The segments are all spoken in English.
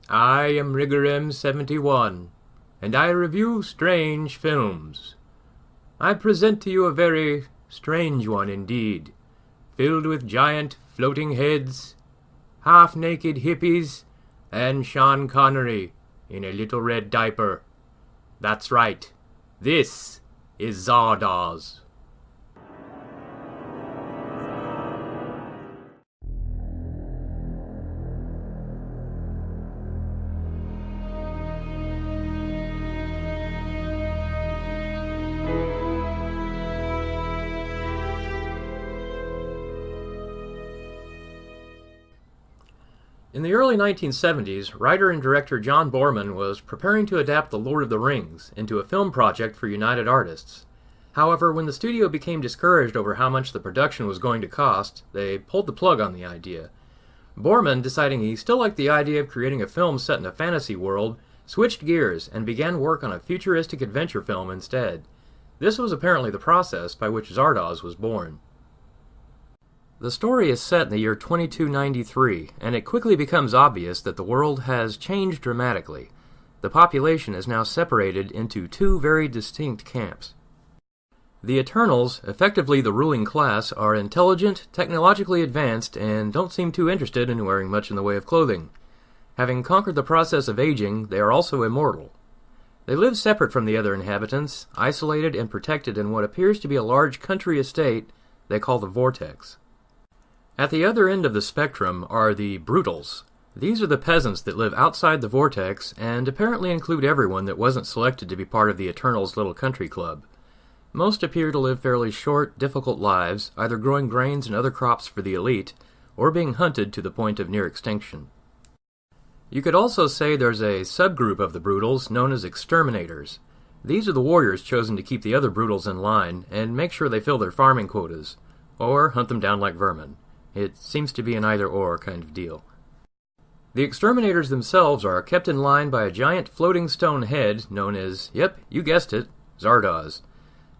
I am Rigorem71, and I review strange films. I present to you a very strange one indeed, filled with giant floating heads, half-naked hippies, and Sean Connery in a little red diaper. That's right, this is Zardoz. In the early 1970s, writer and director John Boorman was preparing to adapt The Lord of the Rings into a film project for United Artists. However, when the studio became discouraged over how much the production was going to cost, they pulled the plug on the idea. Boorman, deciding he still liked the idea of creating a film set in a fantasy world, switched gears and began work on a futuristic adventure film instead. This was apparently the process by which Zardoz was born. The story is set in the year 2293, and it quickly becomes obvious that the world has changed dramatically. The population is now separated into two very distinct camps. The Eternals, effectively the ruling class, are intelligent, technologically advanced, and don't seem too interested in wearing much in the way of clothing. Having conquered the process of aging, they are also immortal. They live separate from the other inhabitants, isolated and protected in what appears to be a large country estate they call the Vortex. At the other end of the spectrum are the Brutals. These are the peasants that live outside the Vortex and apparently include everyone that wasn't selected to be part of the Eternals' little country club. Most appear to live fairly short, difficult lives, either growing grains and other crops for the elite, or being hunted to the point of near extinction. You could also say there's a subgroup of the Brutals known as Exterminators. These are the warriors chosen to keep the other Brutals in line and make sure they fill their farming quotas, or hunt them down like vermin. It seems to be an either-or kind of deal. The Exterminators themselves are kept in line by a giant floating stone head known as, yep, you guessed it, Zardoz.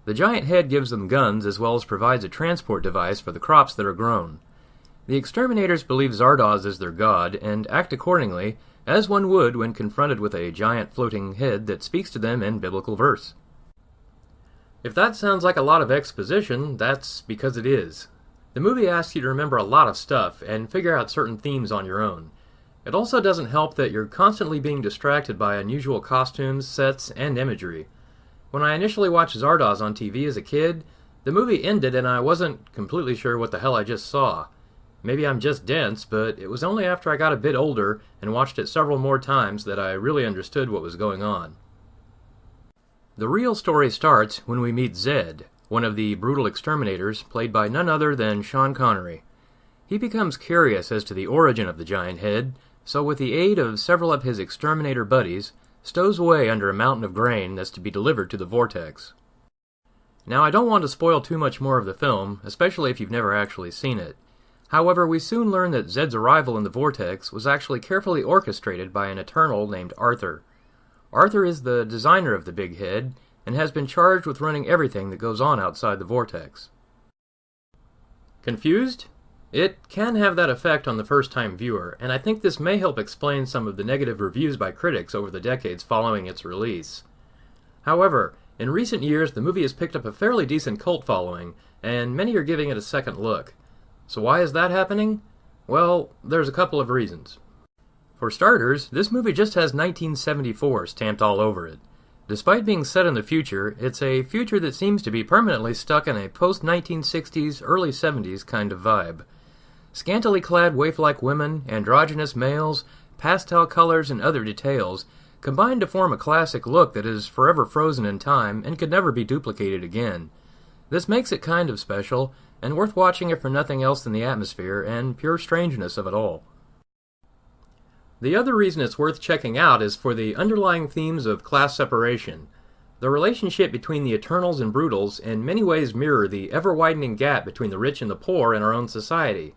The giant head gives them guns as well as provides a transport device for the crops that are grown. The Exterminators believe Zardoz is their god and act accordingly, as one would when confronted with a giant floating head that speaks to them in biblical verse. If that sounds like a lot of exposition, that's because it is. The movie asks you to remember a lot of stuff and figure out certain themes on your own. It also doesn't help that you're constantly being distracted by unusual costumes, sets, and imagery. When I initially watched Zardoz on TV as a kid, the movie ended and I wasn't completely sure what the hell I just saw. Maybe I'm just dense, but it was only after I got a bit older and watched it several more times that I really understood what was going on. The real story starts when we meet Zed, one of the brutal exterminators, played by none other than Sean Connery. He becomes curious as to the origin of the giant head, so with the aid of several of his exterminator buddies, stows away under a mountain of grain that's to be delivered to the Vortex. Now, I don't want to spoil too much more of the film, especially if you've never actually seen it. However, we soon learn that Zed's arrival in the Vortex was actually carefully orchestrated by an Eternal named Arthur. Arthur is the designer of the big head, and has been charged with running everything that goes on outside the Vortex. Confused? It can have that effect on the first-time viewer, and I think this may help explain some of the negative reviews by critics over the decades following its release. However, in recent years the movie has picked up a fairly decent cult following, and many are giving it a second look. So why is that happening? Well, there's a couple of reasons. For starters, this movie just has 1974 stamped all over it. Despite being set in the future, it's a future that seems to be permanently stuck in a post-1960s, early 70s kind of vibe. Scantily clad waif-like women, androgynous males, pastel colors, and other details combine to form a classic look that is forever frozen in time and could never be duplicated again. This makes it kind of special, and worth watching if for nothing else than the atmosphere and pure strangeness of it all. The other reason it's worth checking out is for the underlying themes of class separation. The relationship between the Eternals and Brutals in many ways mirror the ever-widening gap between the rich and the poor in our own society.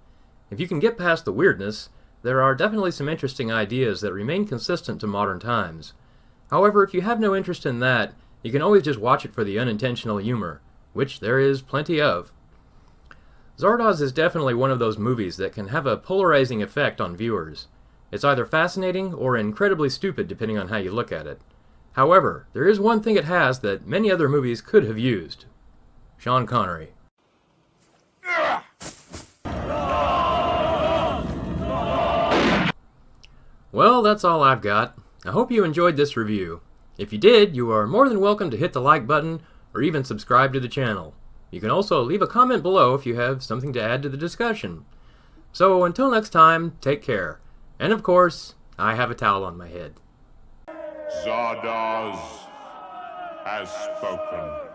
If you can get past the weirdness, there are definitely some interesting ideas that remain consistent to modern times. However, if you have no interest in that, you can always just watch it for the unintentional humor, which there is plenty of. Zardoz is definitely one of those movies that can have a polarizing effect on viewers. It's either fascinating or incredibly stupid depending on how you look at it. However, there is one thing it has that many other movies could have used. Sean Connery. Well, that's all I've got. I hope you enjoyed this review. If you did, you are more than welcome to hit the like button or even subscribe to the channel. You can also leave a comment below if you have something to add to the discussion. So until next time, take care. And of course, I have a towel on my head. Zardoz has spoken.